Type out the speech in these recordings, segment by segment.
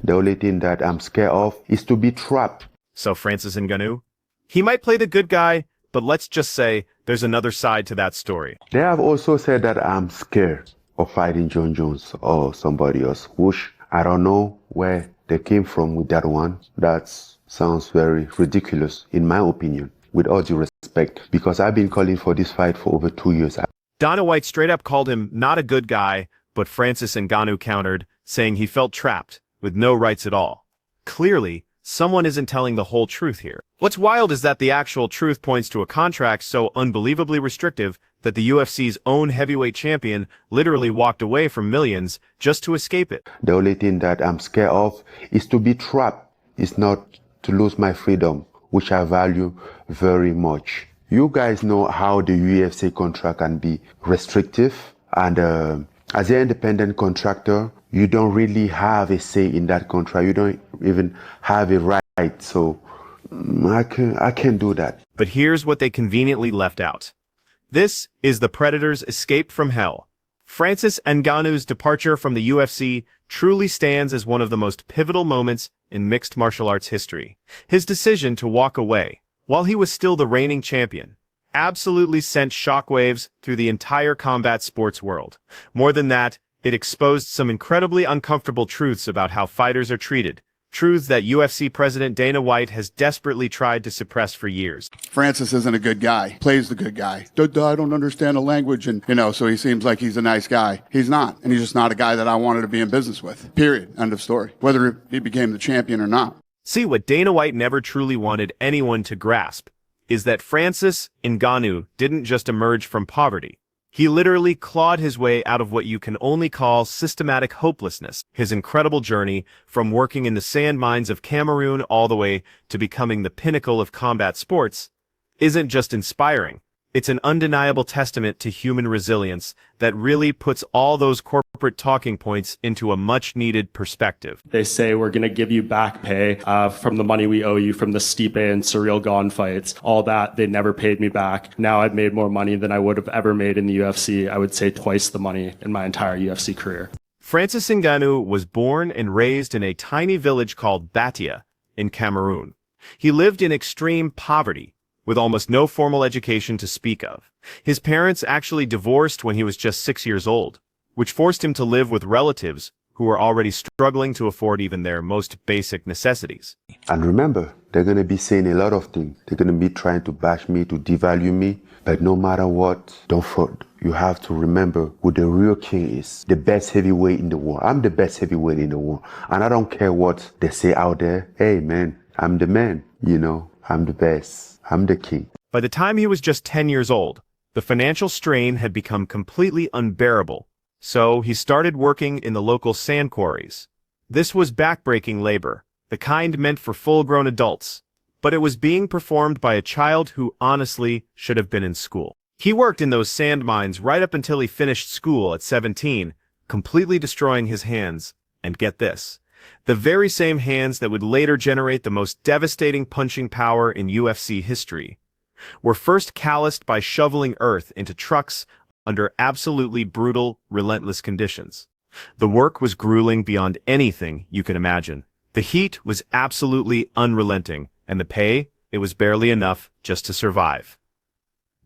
The only thing that I'm scared of is to be trapped. So Francis Ngannou? He might play the good guy, but let's just say there's another side to that story. They have also said that I'm scared of fighting John Jones or somebody else, which I don't know where they came from with that one. That sounds very ridiculous, in my opinion, with all due respect, because I've been calling for this fight for over 2 years. Dana White straight up called him not a good guy, but Francis Ngannou countered, saying he felt trapped, with no rights at all. Clearly, someone isn't telling the whole truth here. What's wild is that the actual truth points to a contract so unbelievably restrictive that the UFC's own heavyweight champion literally walked away from millions just to escape it. The only thing that I'm scared of is to be trapped. It's not to lose my freedom, which I value very much. You guys know how the UFC contract can be restrictive, and as an independent contractor, you don't really have a say in that contract. You don't even have a right. So I can't do that. But here's what they conveniently left out. This is the Predator's escape from hell. Francis Ngannou's departure from the UFC truly stands as one of the most pivotal moments in mixed martial arts history. His decision to walk away, while he was still the reigning champion, absolutely sent shockwaves through the entire combat sports world. More than that, it exposed some incredibly uncomfortable truths about how fighters are treated, truths that UFC President Dana White has desperately tried to suppress for years. Francis isn't a good guy, plays the good guy. I don't understand the language, and, so he seems like he's a nice guy. He's not, and he's just not a guy that I wanted to be in business with. Period. End of story. Whether he became the champion or not. See, what Dana White never truly wanted anyone to grasp is that Francis Ngannou didn't just emerge from poverty. He literally clawed his way out of what you can only call systematic hopelessness. His incredible journey from working in the sand mines of Cameroon all the way to becoming the pinnacle of combat sports isn't just inspiring. It's an undeniable testament to human resilience that really puts all those corporate talking points into a much-needed perspective. They say we're going to give you back pay from the money we owe you from the Stipe and Cyril Gane fights. All that, they never paid me back. Now I've made more money than I would have ever made in the UFC. I would say twice the money in my entire UFC career. Francis Ngannou was born and raised in a tiny village called Batia in Cameroon. He lived in extreme poverty, with almost no formal education to speak of. His parents actually divorced when he was just 6 years old, which forced him to live with relatives who were already struggling to afford even their most basic necessities. And remember, they're going to be saying a lot of things. They're going to be trying to bash me, to devalue me. But no matter what, you have to remember who the real king is. The best heavyweight in the world. I'm the best heavyweight in the world. And I don't care what they say out there. Hey, man, I'm the man. I'm the best. I'm the king. By the time he was just 10 years old, the financial strain had become completely unbearable. So he started working in the local sand quarries. This was backbreaking labor, the kind meant for full-grown adults, but it was being performed by a child who honestly should have been in school. He worked in those sand mines right up until he finished school at 17, completely destroying his hands. And get this, the very same hands that would later generate the most devastating punching power in UFC history were first calloused by shoveling earth into trucks under absolutely brutal, relentless conditions. The work was grueling beyond anything you could imagine. The heat was absolutely unrelenting, and the pay, it was barely enough just to survive.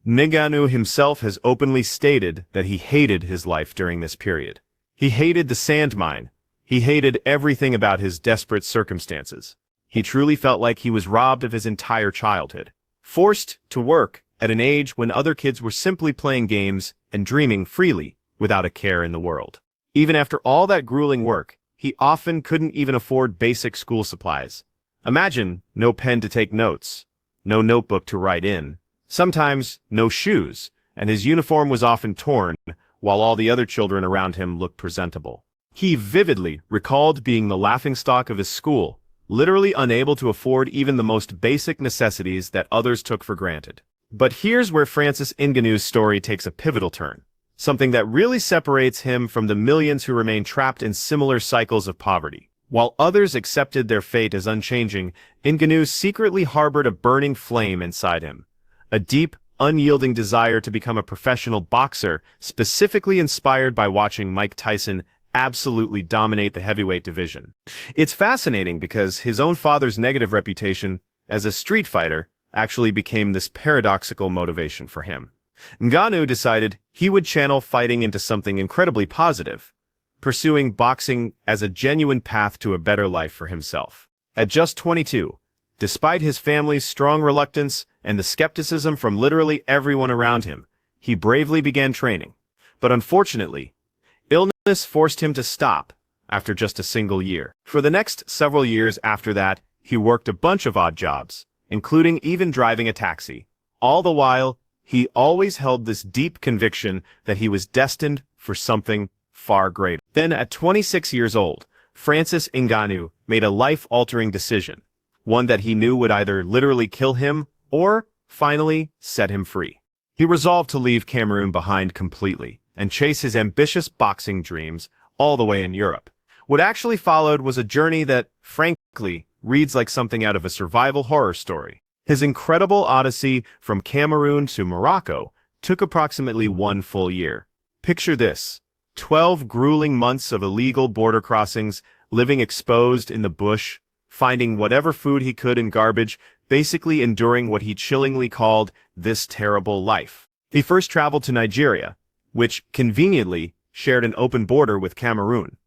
Ngannou himself has openly stated that he hated his life during this period. He hated the sand mine. He hated everything about his desperate circumstances. He truly felt like he was robbed of his entire childhood, forced to work at an age when other kids were simply playing games and dreaming freely without a care in the world. Even after all that grueling work, he often couldn't even afford basic school supplies. Imagine no pen to take notes, no notebook to write in, sometimes no shoes, and his uniform was often torn while all the other children around him looked presentable. He vividly recalled being the laughingstock of his school, literally unable to afford even the most basic necessities that others took for granted. But here's where Francis Ngannou's story takes a pivotal turn, something that really separates him from the millions who remain trapped in similar cycles of poverty. While others accepted their fate as unchanging, Ngannou secretly harbored a burning flame inside him, a deep, unyielding desire to become a professional boxer, specifically inspired by watching Mike Tyson absolutely dominate the heavyweight division. It's fascinating because his own father's negative reputation as a street fighter actually became this paradoxical motivation for him. Ngannou decided he would channel fighting into something incredibly positive, pursuing boxing as a genuine path to a better life for himself. At just 22, despite his family's strong reluctance and the skepticism from literally everyone around him, he bravely began training. But unfortunately, illness forced him to stop after just a single year. For the next several years after that, he worked a bunch of odd jobs, including even driving a taxi. All the while, he always held this deep conviction that he was destined for something far greater. Then at 26 years old, Francis Ngannou made a life-altering decision, one that he knew would either literally kill him or finally set him free. He resolved to leave Cameroon behind completely and chase his ambitious boxing dreams all the way in Europe. What actually followed was a journey that, frankly, reads like something out of a survival horror story. His incredible odyssey from Cameroon to Morocco took approximately 1 full year. Picture this: 12 grueling months of illegal border crossings, living exposed in the bush, finding whatever food he could in garbage, basically enduring what he chillingly called this terrible life. He first traveled to Nigeria, which conveniently shared an open border with Cameroon.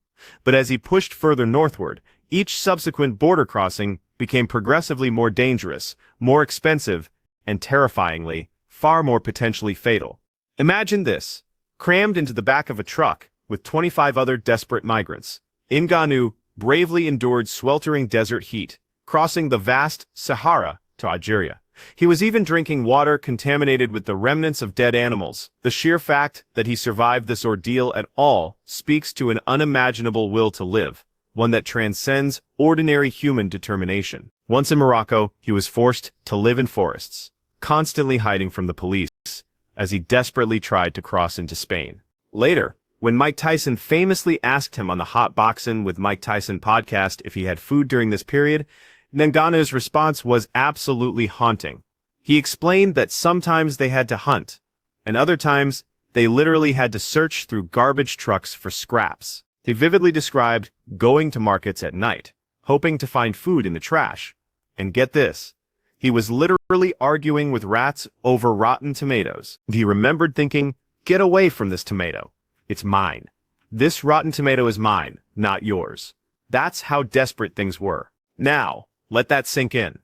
But as he pushed further northward, each subsequent border crossing became progressively more dangerous, more expensive, and terrifyingly, far more potentially fatal. Imagine this: crammed into the back of a truck with 25 other desperate migrants, Ngannou bravely endured sweltering desert heat, crossing the vast Sahara to Algeria. He was even drinking water contaminated with the remnants of dead animals. The sheer fact that he survived this ordeal at all speaks to an unimaginable will to live, one that transcends ordinary human determination. Once in Morocco, he was forced to live in forests, constantly hiding from the police, as he desperately tried to cross into Spain. Later, when Mike Tyson famously asked him on the Hot Boxin' with Mike Tyson podcast if he had food during this period, Ngannou's response was absolutely haunting. He explained that sometimes they had to hunt, and other times they literally had to search through garbage trucks for scraps. He vividly described going to markets at night, hoping to find food in the trash. And get this, he was literally arguing with rats over rotten tomatoes. He remembered thinking, "Get away from this tomato. It's mine. This rotten tomato is mine, not yours." That's how desperate things were. Now, let that sink in.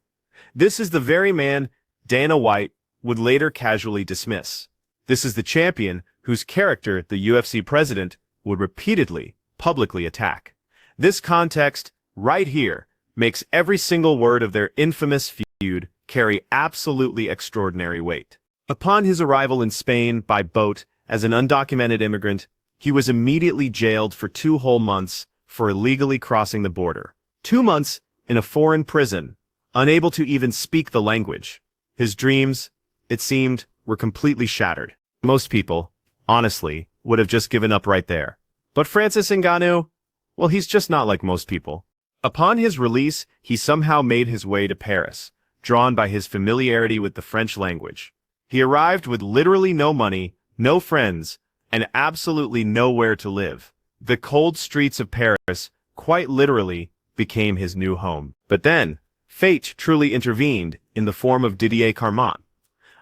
This is the very man Dana White would later casually dismiss. This is the champion whose character the UFC president would repeatedly, publicly attack. This context, right here, makes every single word of their infamous feud carry absolutely extraordinary weight. Upon his arrival in Spain by boat as an undocumented immigrant, he was immediately jailed for 2 whole months for illegally crossing the border. 2 months in a foreign prison, unable to even speak the language. His dreams, it seemed, were completely shattered. Most people, honestly, would have just given up right there. But Francis Ngannou, well, he's just not like most people. Upon his release, he somehow made his way to Paris, drawn by his familiarity with the French language. He arrived with literally no money, no friends, and absolutely nowhere to live. The cold streets of Paris, quite literally, became his new home. But then, fate truly intervened in the form of Didier Carmont,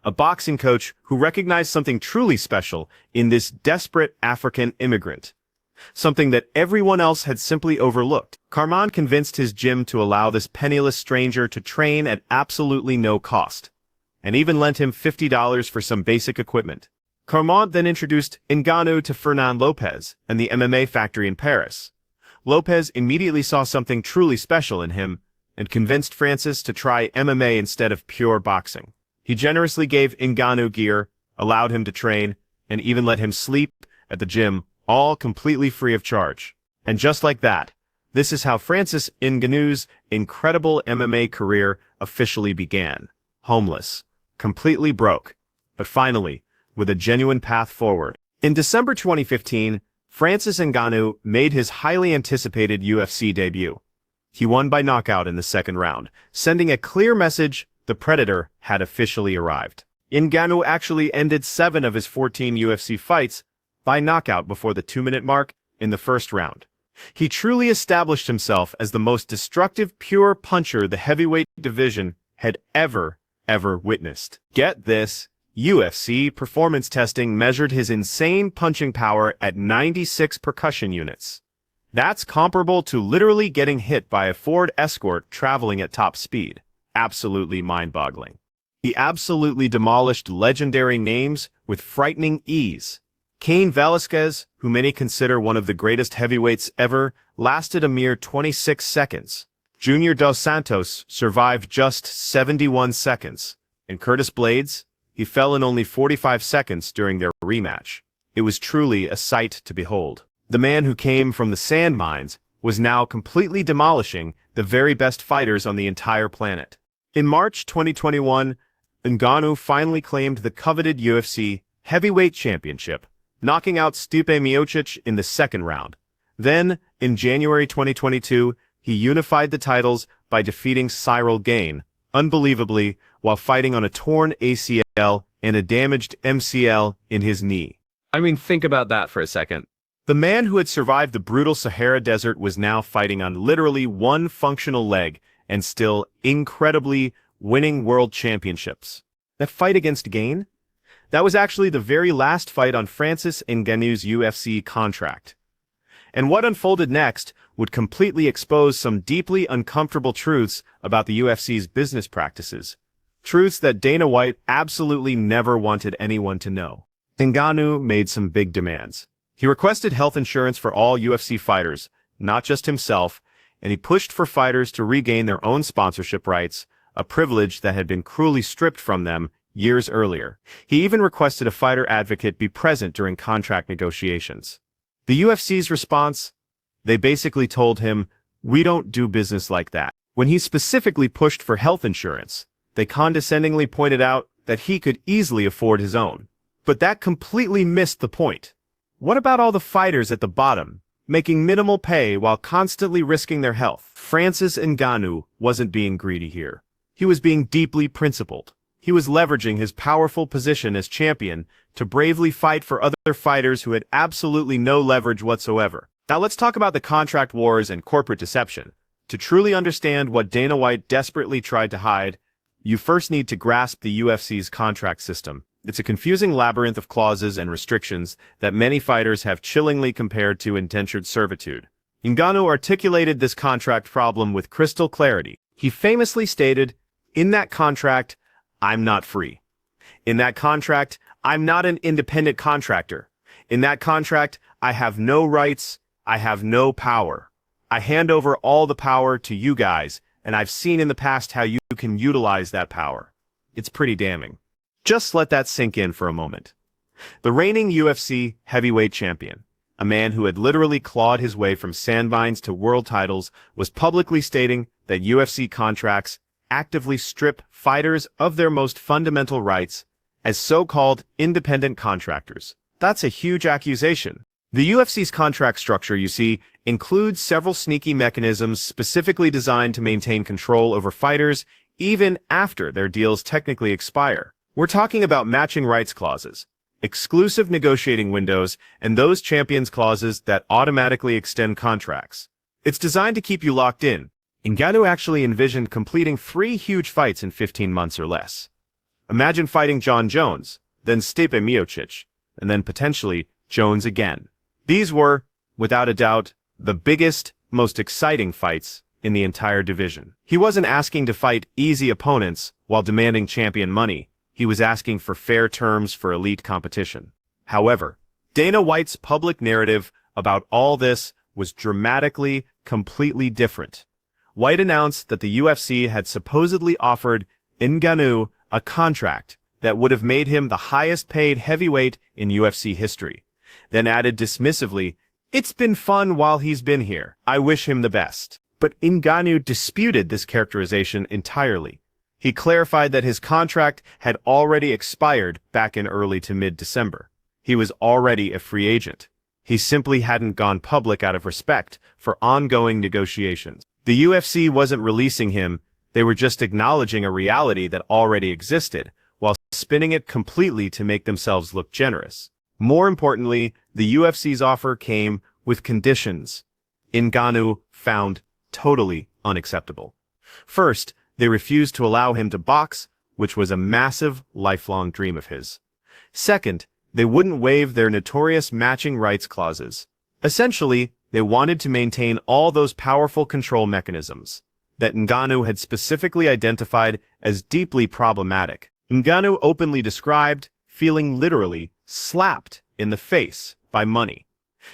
a boxing coach who recognized something truly special in this desperate African immigrant, something that everyone else had simply overlooked. Carmont convinced his gym to allow this penniless stranger to train at absolutely no cost, and even lent him $50 for some basic equipment. Carmont then introduced Ngannou to Fernand Lopez and the MMA factory in Paris. Lopez immediately saw something truly special in him and convinced Francis to try MMA instead of pure boxing. He generously gave Ngannou gear, allowed him to train, and even let him sleep at the gym, all completely free of charge. And just like that, this is how Francis Ngannou's incredible MMA career officially began. Homeless, completely broke, but finally, with a genuine path forward. In December 2015, Francis Ngannou made his highly anticipated UFC debut. He won by knockout in the 2nd round, sending a clear message: the Predator had officially arrived. Ngannou actually ended 7 of his 14 UFC fights by knockout before the 2-minute mark in the first round. He truly established himself as the most destructive pure puncher the heavyweight division had ever witnessed. Get this, UFC performance testing measured his insane punching power at 96 percussion units. That's comparable to literally getting hit by a Ford Escort traveling at top speed. Absolutely mind-boggling. He absolutely demolished legendary names with frightening ease. Cain Velasquez, who many consider one of the greatest heavyweights ever, lasted a mere 26 seconds. Junior Dos Santos survived just 71 seconds. And Curtis Blades, he fell in only 45 seconds during their rematch. It was truly a sight to behold. The man who came from the sand mines was now completely demolishing the very best fighters on the entire planet. In March 2021, Ngannou finally claimed the coveted UFC heavyweight championship, knocking out Stipe Miocic in the second round. Then, in January 2022, he unified the titles by defeating Cyril Gane, unbelievably, while fighting on a torn ACL and a damaged MCL in his knee. I mean, think about that for a second. The man who had survived the brutal Sahara Desert was now fighting on literally one functional leg and still incredibly winning world championships. That fight against Gane? That was actually the very last fight on Francis Ngannou's UFC contract. And what unfolded next would completely expose some deeply uncomfortable truths about the UFC's business practices. Truths that Dana White absolutely never wanted anyone to know. Ngannou made some big demands. He requested health insurance for all UFC fighters, not just himself, and he pushed for fighters to regain their own sponsorship rights, a privilege that had been cruelly stripped from them years earlier. He even requested a fighter advocate be present during contract negotiations. The UFC's response? They basically told him, "We don't do business like that." When he specifically pushed for health insurance, they condescendingly pointed out that he could easily afford his own. But that completely missed the point. What about all the fighters at the bottom, making minimal pay while constantly risking their health? Francis Ngannou wasn't being greedy here. He was being deeply principled. He was leveraging his powerful position as champion to bravely fight for other fighters who had absolutely no leverage whatsoever. Now let's talk about the contract wars and corporate deception. To truly understand what Dana White desperately tried to hide, you first need to grasp the UFC's contract system. It's a confusing labyrinth of clauses and restrictions that many fighters have chillingly compared to indentured servitude. Ngannou articulated this contract problem with crystal clarity. He famously stated, "In that contract, I'm not free. In that contract, I'm not an independent contractor. In that contract, I have no rights, I have no power. I hand over all the power to you guys, and I've seen in the past how you can utilize that power." It's pretty damning. Just let that sink in for a moment. The reigning UFC heavyweight champion, a man who had literally clawed his way from sandmines to world titles, was publicly stating that UFC contracts actively strip fighters of their most fundamental rights as so-called independent contractors. That's a huge accusation. The UFC's contract structure, you see, includes several sneaky mechanisms specifically designed to maintain control over fighters even after their deals technically expire. We're talking about matching rights clauses, exclusive negotiating windows, and those champions clauses that automatically extend contracts. It's designed to keep you locked in. Ngannou actually envisioned completing 3 huge fights in 15 months or less. Imagine fighting John Jones, then Stipe Miocic, and then potentially Jones again. These were, without a doubt, the biggest, most exciting fights in the entire division. He wasn't asking to fight easy opponents while demanding champion money. He was asking for fair terms for elite competition. However, Dana White's public narrative about all this was dramatically, completely different. White announced that the UFC had supposedly offered Ngannou a contract that would have made him the highest-paid heavyweight in UFC history, then added dismissively, "It's been fun while he's been here. I wish him the best." But Ngannou disputed this characterization entirely. He clarified that his contract had already expired back in early to mid-December. He was already a free agent. He simply hadn't gone public out of respect for ongoing negotiations. The UFC wasn't releasing him, they were just acknowledging a reality that already existed, while spinning it completely to make themselves look generous. More importantly, the UFC's offer came with conditions Ngannou found totally unacceptable. First, they refused to allow him to box, which was a massive, lifelong dream of his. Second, they wouldn't waive their notorious matching rights clauses. Essentially, they wanted to maintain all those powerful control mechanisms that Ngannou had specifically identified as deeply problematic. Ngannou openly described feeling literally slapped in the face by money.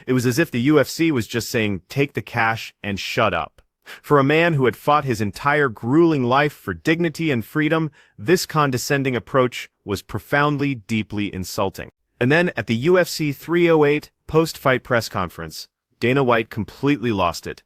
It was as if the UFC was just saying, take the cash and shut up. For a man who had fought his entire grueling life for dignity and freedom, this condescending approach was profoundly, deeply insulting. And then at the UFC 308 post-fight press conference, Dana White completely lost it,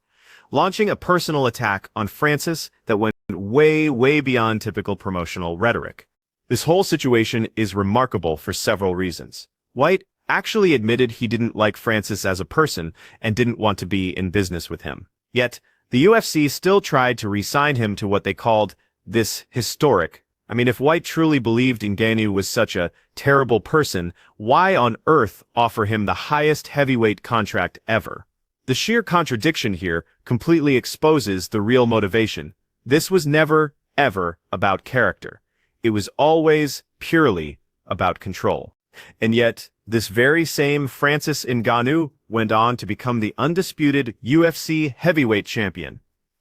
launching a personal attack on Francis that went way, way beyond typical promotional rhetoric. This whole situation is remarkable for several reasons. White actually admitted he didn't like Francis as a person and didn't want to be in business with him. Yet, the UFC still tried to re-sign him to what they called this historic. I mean, if White truly believed Ngannou was such a terrible person, why on earth offer him the highest heavyweight contract ever? The sheer contradiction here completely exposes the real motivation. This was never, ever about character. It was always purely about control. And yet, this very same Francis Ngannou went on to become the undisputed UFC heavyweight champion.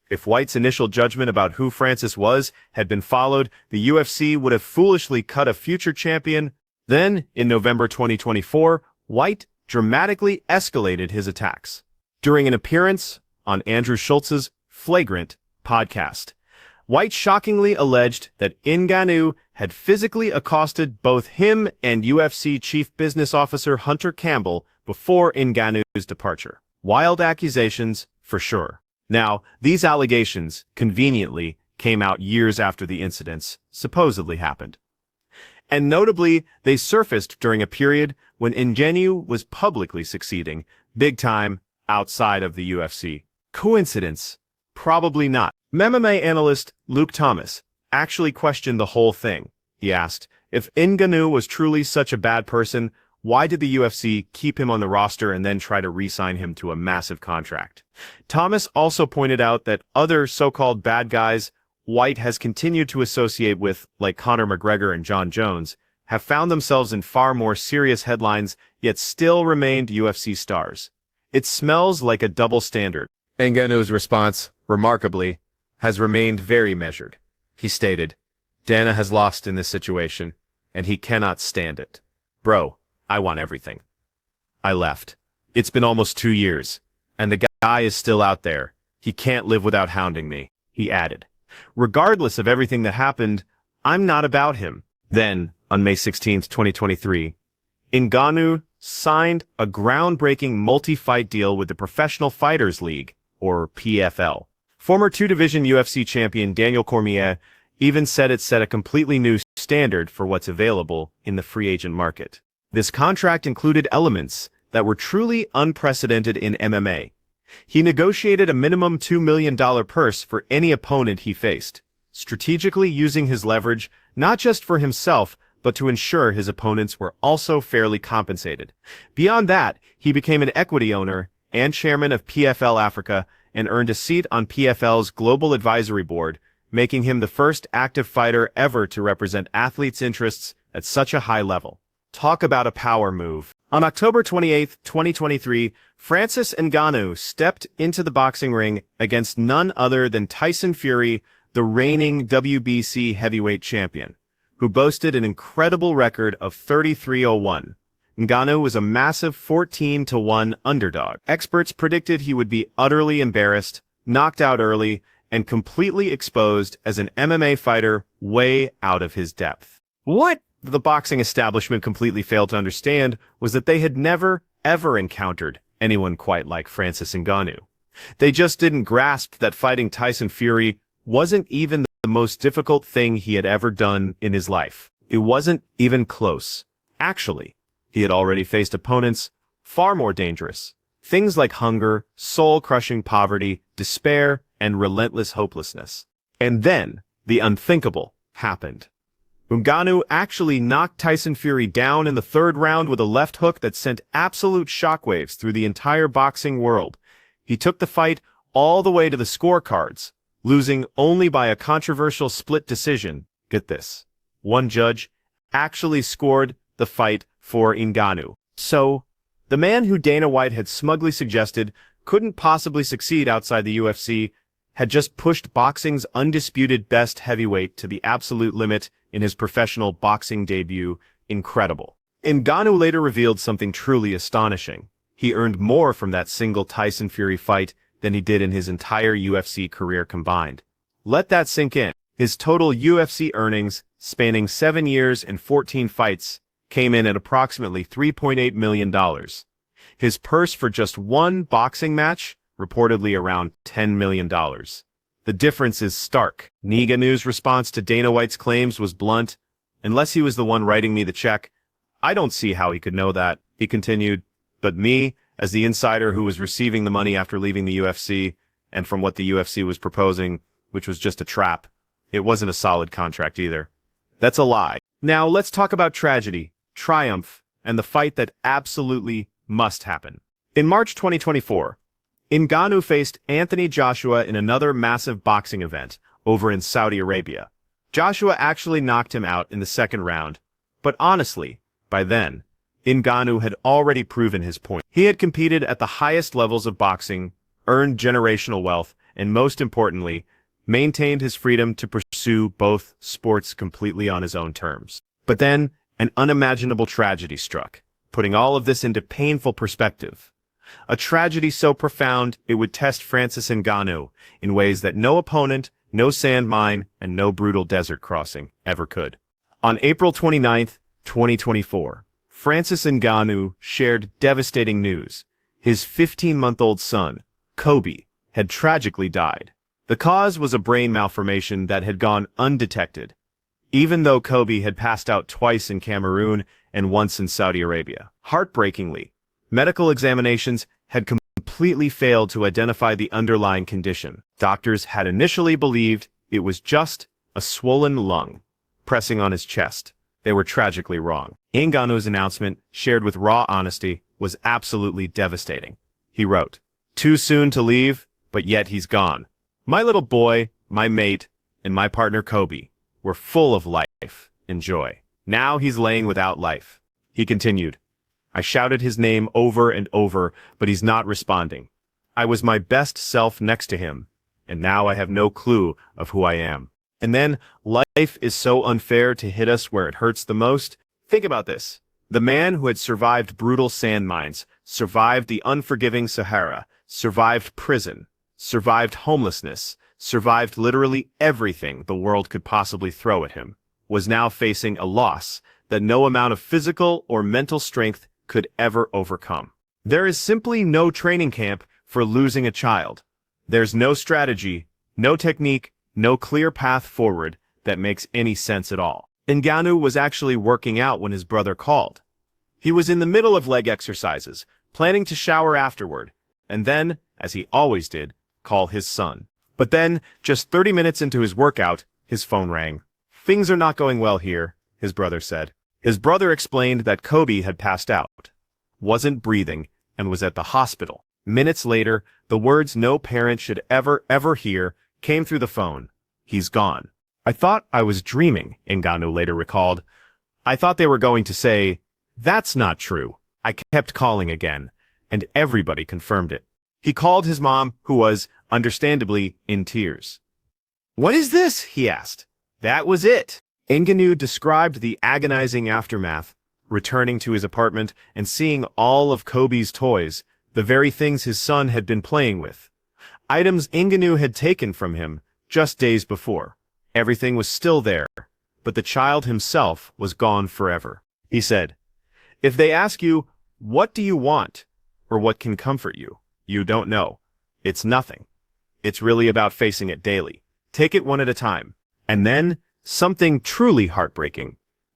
If White's initial judgment about who Francis was had been followed, the UFC would have foolishly cut a future champion. Then, in November 2024, White dramatically escalated his attacks. During an appearance on Andrew Schultz's Flagrant podcast, White shockingly alleged that Ngannou had physically accosted both him and UFC Chief Business Officer Hunter Campbell before Ngannou's departure. Wild accusations, for sure. Now, these allegations, conveniently, came out years after the incidents supposedly happened. And notably, they surfaced during a period when Ngannou was publicly succeeding, big time, outside of the UFC. Coincidence? Probably not. MMA analyst Luke Thomas actually questioned the whole thing. He asked, if Ngannou was truly such a bad person, why did the UFC keep him on the roster and then try to re-sign him to a massive contract? Thomas also pointed out that other so-called bad guys White has continued to associate with, like Conor McGregor and John Jones, have found themselves in far more serious headlines, yet still remained UFC stars. It smells like a double standard. Ngannou's response, remarkably, has remained very measured. He stated, Dana has lost in this situation, and he cannot stand it. Bro, I want everything. I left. It's been almost 2 years, and the guy is still out there. He can't live without hounding me, he added. Regardless of everything that happened, I'm not about him. Then, on May 16, 2023, Ngannou signed a groundbreaking multi-fight deal with the Professional Fighters League, or PFL. Former two-division UFC champion Daniel Cormier even said it set a completely new standard for what's available in the free agent market. This contract included elements that were truly unprecedented in MMA. He negotiated a minimum $2 million purse for any opponent he faced, strategically using his leverage not just for himself, but to ensure his opponents were also fairly compensated. Beyond that, he became an equity owner and chairman of PFL Africa and earned a seat on PFL's Global Advisory Board, making him the first active fighter ever to represent athletes' interests at such a high level. Talk about a power move. On October 28, 2023, Francis Ngannou stepped into the boxing ring against none other than Tyson Fury, the reigning WBC heavyweight champion, who boasted an incredible record of 33-01. Ngannou was a massive 14-1 underdog. Experts predicted he would be utterly embarrassed, knocked out early, and completely exposed as an MMA fighter way out of his depth. What the boxing establishment completely failed to understand was that they had never, ever encountered anyone quite like Francis Ngannou. They just didn't grasp that fighting Tyson Fury wasn't even the most difficult thing he had ever done in his life. It wasn't even close. Actually, he had already faced opponents far more dangerous. Things like hunger, soul-crushing poverty, despair, and relentless hopelessness. And then, the unthinkable happened. Ngannou actually knocked Tyson Fury down in the third round with a left hook that sent absolute shockwaves through the entire boxing world. He took the fight all the way to the scorecards, losing only by a controversial split decision. Get this. One judge actually scored the fight for Ngannou. So, the man who Dana White had smugly suggested couldn't possibly succeed outside the UFC had just pushed boxing's undisputed best heavyweight to the absolute limit in his professional boxing debut. Incredible. Ngannou later revealed something truly astonishing. He earned more from that single Tyson Fury fight than he did in his entire UFC career combined. Let that sink in. His total UFC earnings, spanning 7 years and 14 fights, came in at approximately $3.8 million. His purse for just one boxing match, reportedly around $10 million. The difference is stark. Ngannou's response to Dana White's claims was blunt. Unless he was the one writing me the check, I don't see how he could know that, he continued. But me, as the insider who was receiving the money after leaving the UFC, and from what the UFC was proposing, which was just a trap, it wasn't a solid contract either. That's a lie. Now let's talk about tragedy, triumph, and the fight that absolutely must happen. In March 2024, Ngannou faced Anthony Joshua in another massive boxing event over in Saudi Arabia. Joshua actually knocked him out in the second round, but honestly, by then, Ngannou had already proven his point. He had competed at the highest levels of boxing, earned generational wealth, and most importantly, maintained his freedom to pursue both sports completely on his own terms. But then, an unimaginable tragedy struck, putting all of this into painful perspective. A tragedy so profound it would test Francis Ngannou in ways that no opponent, no sand mine, and no brutal desert crossing ever could. On April 29, 2024, Francis Ngannou shared devastating news. His 15-month-old son, Kobe, had tragically died. The cause was a brain malformation that had gone undetected, even though Kobe had passed out twice in Cameroon and once in Saudi Arabia. Heartbreakingly, medical examinations had completely failed to identify the underlying condition. Doctors had initially believed it was just a swollen lung pressing on his chest. They were tragically wrong. Ngannou's announcement, shared with raw honesty, was absolutely devastating. He wrote, "Too soon to leave, but yet he's gone. My little boy, my mate, and my partner Kobe were full of life and joy. Now he's laying without life." He continued, "I shouted his name over and over, but he's not responding. I was my best self next to him, and now I have no clue of who I am." And then, life is so unfair to hit us where it hurts the most. Think about this. The man who had survived brutal sand mines, survived the unforgiving Sahara, survived prison, survived homelessness, survived literally everything the world could possibly throw at him, was now facing a loss that no amount of physical or mental strength could ever overcome. There is simply no training camp for losing a child. There's no strategy, no technique, no clear path forward that makes any sense at all. Ngannou was actually working out when his brother called. He was in the middle of leg exercises, planning to shower afterward, and then, as he always did, call his son. But then, just 30 minutes into his workout, his phone rang. "Things are not going well here," his brother said. His brother explained that Kobe had passed out, wasn't breathing, and was at the hospital. Minutes later, the words no parent should ever hear came through the phone. "He's gone." "I thought I was dreaming," Ngannou later recalled. "I thought they were going to say, 'That's not true.' I kept calling again, and everybody confirmed it." He called his mom, who was, understandably, in tears. "What is this?" he asked. That was it. Ngannou described the agonizing aftermath, returning to his apartment and seeing all of Kobe's toys, the very things his son had been playing with. Items Ngannou had taken from him just days before. Everything was still there, but the child himself was gone forever. He said, "If they ask you, what do you want, or what can comfort you, you don't know. It's nothing. It's really about facing it daily. Take it one at a time. And then, something truly heartbreaking.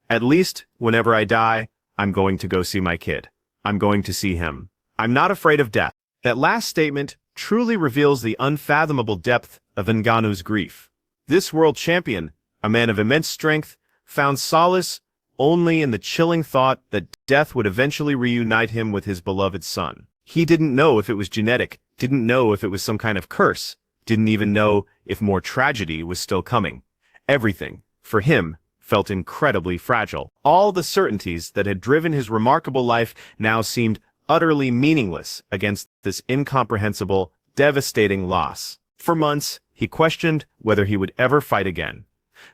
At least, whenever I die, I'm going to go see my kid. I'm going to see him. I'm not afraid of death." That last statement truly reveals the unfathomable depth of Ngannou's grief. This world champion, a man of immense strength, found solace only in the chilling thought that death would eventually reunite him with his beloved son. He didn't know if it was genetic, didn't know if it was some kind of curse, didn't even know if more tragedy was still coming. Everything, for him, felt incredibly fragile. All the certainties that had driven his remarkable life now seemed utterly meaningless against this incomprehensible, devastating loss. For months, he questioned whether he would ever fight again.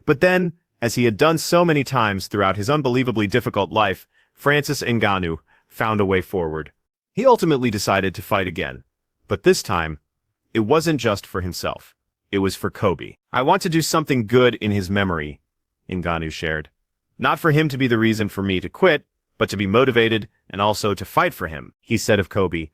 But then, as he had done so many times throughout his unbelievably difficult life, Francis Ngannou found a way forward. He ultimately decided to fight again. But this time, it wasn't just for himself. It was for Kobe. "I want to do something good in his memory," Ngannou shared. "Not for him to be the reason for me to quit, but to be motivated and also to fight for him," he said of Kobe.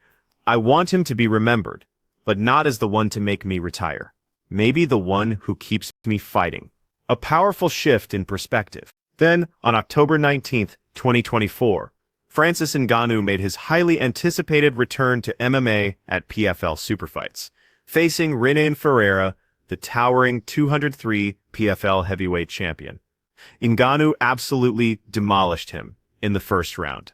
"I want him to be remembered, but not as the one to make me retire. Maybe the one who keeps me fighting." A powerful shift in perspective. Then, on October 19th, 2024, Francis Ngannou made his highly anticipated return to MMA at PFL Superfights, facing Renan Ferreira, the towering 203 PFL heavyweight champion. Ngannou absolutely demolished him in the first round.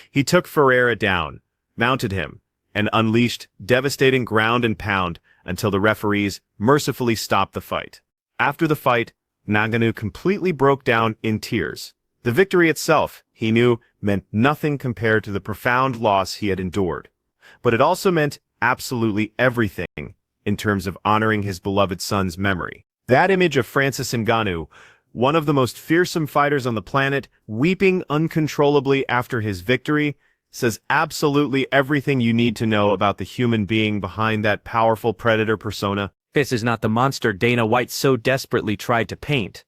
He took Ferreira down, mounted him, and unleashed devastating ground and pound until the referees mercifully stopped the fight. After the fight, Ngannou completely broke down in tears. The victory itself, he knew, meant nothing compared to the profound loss he had endured. But it also meant absolutely everything in terms of honoring his beloved son's memory. That image of Francis Ngannou, one of the most fearsome fighters on the planet, weeping uncontrollably after his victory, says absolutely everything you need to know about the human being behind that powerful predator persona. This is not the monster Dana White so desperately tried to paint.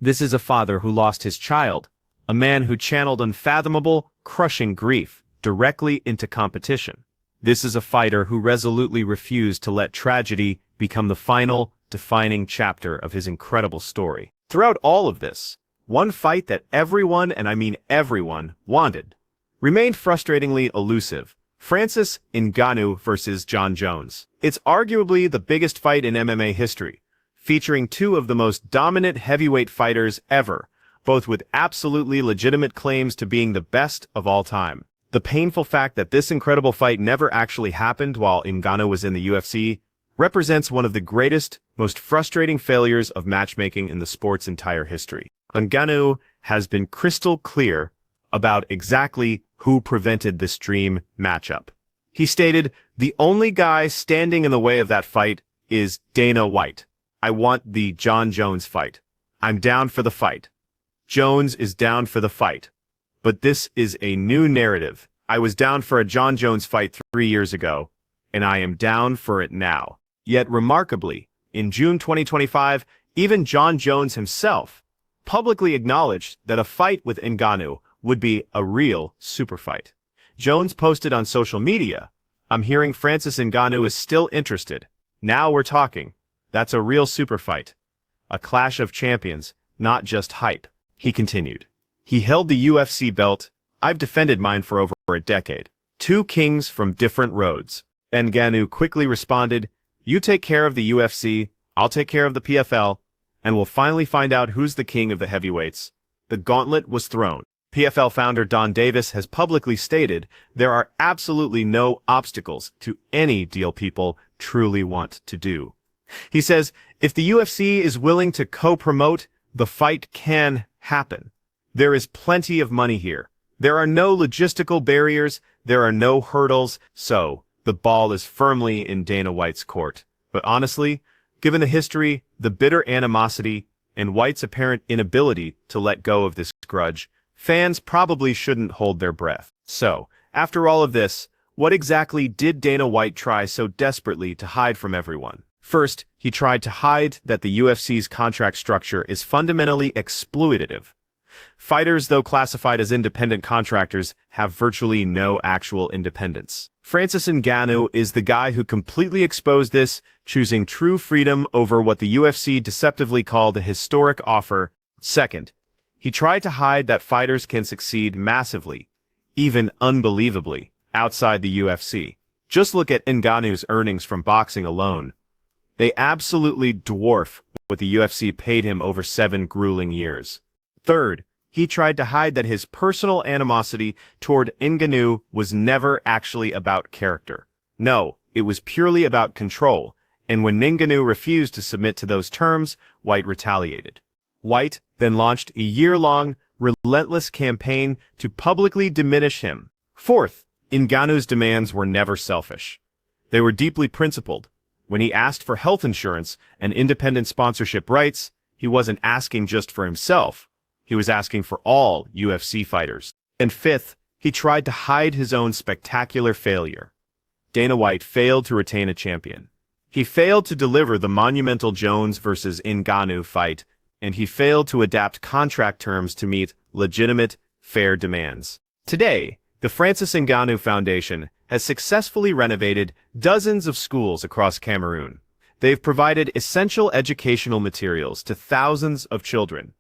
This is a father who lost his child, a man who channeled unfathomable, crushing grief directly into competition. This is a fighter who resolutely refused to let tragedy become the final, defining chapter of his incredible story. Throughout all of this, one fight that everyone, and I mean everyone, wanted, remained frustratingly elusive. Francis Ngannou versus Jon Jones. It's arguably the biggest fight in MMA history, featuring two of the most dominant heavyweight fighters ever, both with absolutely legitimate claims to being the best of all time. The painful fact that this incredible fight never actually happened while Ngannou was in the UFC represents one of the greatest, most frustrating failures of matchmaking in the sport's entire history. Ngannou has been crystal clear about exactly who prevented this dream matchup. He stated, "The only guy standing in the way of that fight is Dana White. I want the Jon Jones fight. I'm down for the fight. Jones is down for the fight. But this is a new narrative. I was down for a Jon Jones fight 3 years ago, and I am down for it now." Yet remarkably, in June 2025, even Jon Jones himself publicly acknowledged that a fight with Ngannou would be a real super fight. Jones posted on social media, "I'm hearing Francis Ngannou is still interested. Now we're talking. That's a real super fight. A clash of champions, not just hype." He continued, "He held the UFC belt. I've defended mine for over a decade. Two kings from different roads." Ngannou quickly responded, "You take care of the UFC, I'll take care of the PFL, and we'll finally find out who's the king of the heavyweights." The gauntlet was thrown. PFL founder Don Davis has publicly stated there are absolutely no obstacles to any deal people truly want to do. He says, if the UFC is willing to co-promote, the fight can happen. There is plenty of money here. There are no logistical barriers, there are no hurdles, so the ball is firmly in Dana White's court. But honestly, given the history, the bitter animosity, and White's apparent inability to let go of this grudge, fans probably shouldn't hold their breath. So, after all of this, what exactly did Dana White try so desperately to hide from everyone? First, he tried to hide that the UFC's contract structure is fundamentally exploitative. Fighters, though classified as independent contractors, have virtually no actual independence. Francis Ngannou is the guy who completely exposed this, choosing true freedom over what the UFC deceptively called a historic offer. Second, he tried to hide that fighters can succeed massively, even unbelievably, outside the UFC. Just look at Ngannou's earnings from boxing alone. They absolutely dwarf what the UFC paid him over 7 grueling years. Third, he tried to hide that his personal animosity toward Ngannou was never actually about character. No, it was purely about control, and when Ngannou refused to submit to those terms, White retaliated. White then launched a year-long, relentless campaign to publicly diminish him. Fourth, Ngannou's demands were never selfish. They were deeply principled. When he asked for health insurance and independent sponsorship rights, he wasn't asking just for himself. He was asking for all UFC fighters. And fifth, he tried to hide his own spectacular failure. Dana White failed to retain a champion. He failed to deliver the monumental Jones versus Ngannou fight, and he failed to adapt contract terms to meet legitimate, fair demands. Today, the Francis Ngannou Foundation has successfully renovated dozens of schools across Cameroon. They've provided essential educational materials to thousands of children,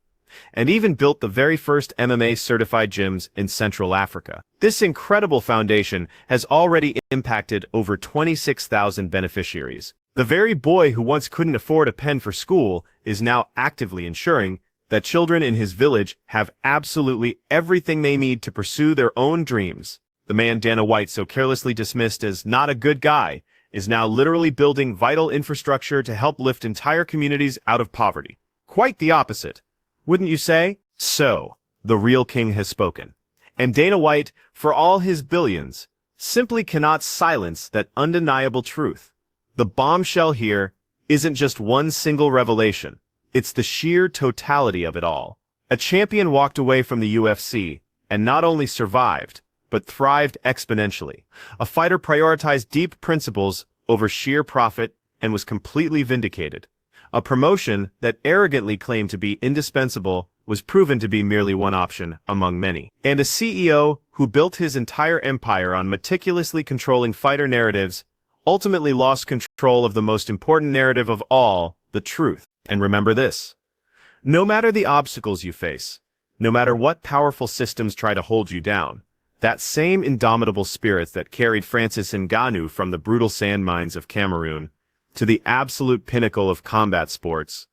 and even built the very first MMA-certified gyms in Central Africa. This incredible foundation has already impacted over 26,000 beneficiaries. The very boy who once couldn't afford a pen for school is now actively ensuring that children in his village have absolutely everything they need to pursue their own dreams. The man Dana White so carelessly dismissed as not a good guy is now literally building vital infrastructure to help lift entire communities out of poverty. Quite the opposite, wouldn't you say? So, the real king has spoken. And Dana White, for all his billions, simply cannot silence that undeniable truth. The bombshell here isn't just one single revelation. It's the sheer totality of it all. A champion walked away from the UFC and not only survived, but thrived exponentially. A fighter prioritized deep principles over sheer profit and was completely vindicated. A promotion that arrogantly claimed to be indispensable was proven to be merely one option among many. And a CEO who built his entire empire on meticulously controlling fighter narratives ultimately lost control of the most important narrative of all, the truth. And remember this: no matter the obstacles you face, no matter what powerful systems try to hold you down, that same indomitable spirit that carried Francis Ngannou from the brutal sand mines of Cameroon to the absolute pinnacle of combat sports,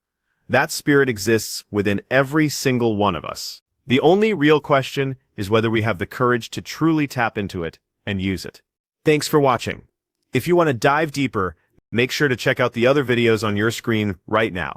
that spirit exists within every single one of us. The only real question is whether we have the courage to truly tap into it and use it. Thanks for watching. If you want to dive deeper, make sure to check out the other videos on your screen right now.